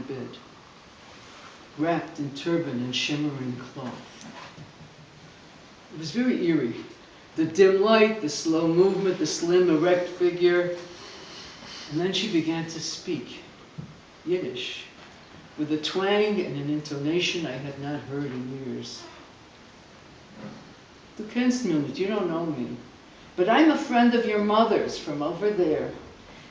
bed, wrapped in turban and shimmering cloth. It was very eerie. The dim light, the slow movement, the slim, erect figure. And then she began to speak Yiddish with a twang and an intonation I had not heard in years. Du kennst mich nicht, you don't know me. But I'm a friend of your mother's from over there.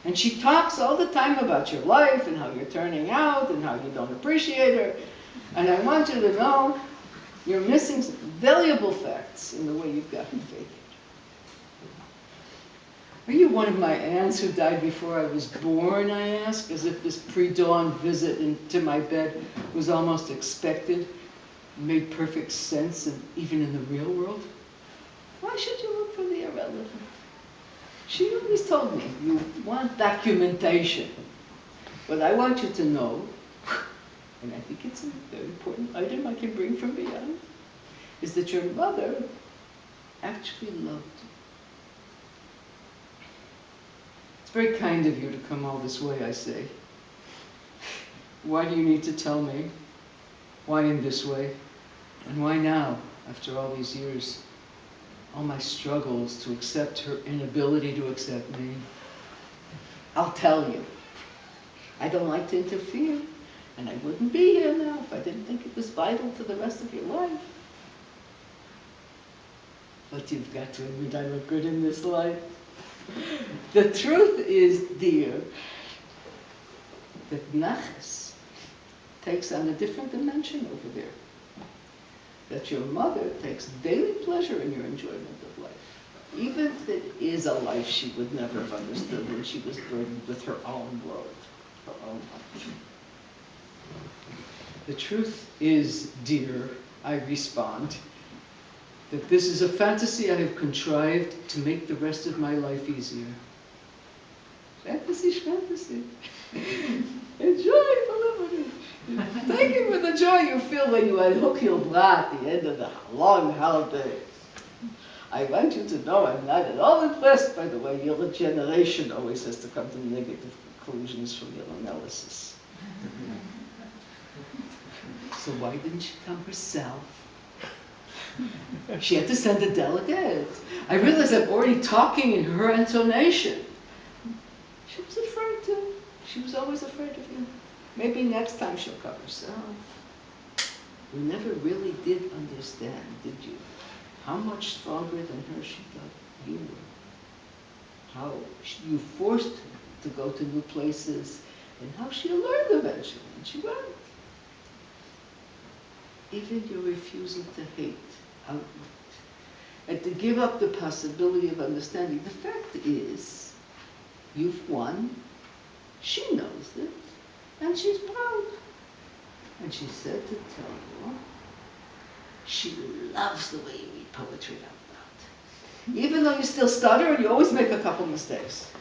And she talks all the time about your life and how you're turning out and how you don't appreciate her. And I want you to know you're missing some valuable facts in the way you've gotten favored. Are you one of my aunts who died before I was born, I asked, as if this pre-dawn visit into my bed was almost expected, made perfect sense, and even in the real world? Why should you look for the irrelevant? She always told me, you want documentation. What I want you to know, and I think it's a very important item I can bring from beyond, is that your mother actually loved you. It's very kind of you to come all this way, I say. Why do you need to tell me? Why in this way? And why now, after all these years? All my struggles to accept her inability to accept me. I'll tell you. I don't like to interfere, and I wouldn't be here now if I didn't think it was vital to the rest of your life. But you've got to admit I look good in this light. The truth is, dear, that Naches takes on a different dimension over there. That your mother takes daily pleasure in your enjoyment of life, even if it is a life she would never have understood when she was burdened with her own world, her own life. The truth is, dear, I respond, that this is a fantasy I have contrived to make the rest of my life easier. Fantasy, fantasy. Enjoy the liberty. Thank you for the joy you feel when you unhook your bra at the end of the long holiday. I want you to know I'm not at all impressed by the way your generation always has to come to negative conclusions from your analysis. So why didn't she come herself? She had to send a delegate. I realize I'm already talking in her intonation. She was afraid to. She was always afraid of you. Maybe next time she'll come herself. You never really did understand, did you? How much stronger than her she thought you were. How you forced her to go to new places, and how she learned eventually, and she went. Even your refusal to hate outright, and to give up the possibility of understanding. The fact is, you've won, she knows it, and she's proud. And she said to tell you, she loves the way you read poetry out loud. Even though you still stutter and you always make a couple mistakes.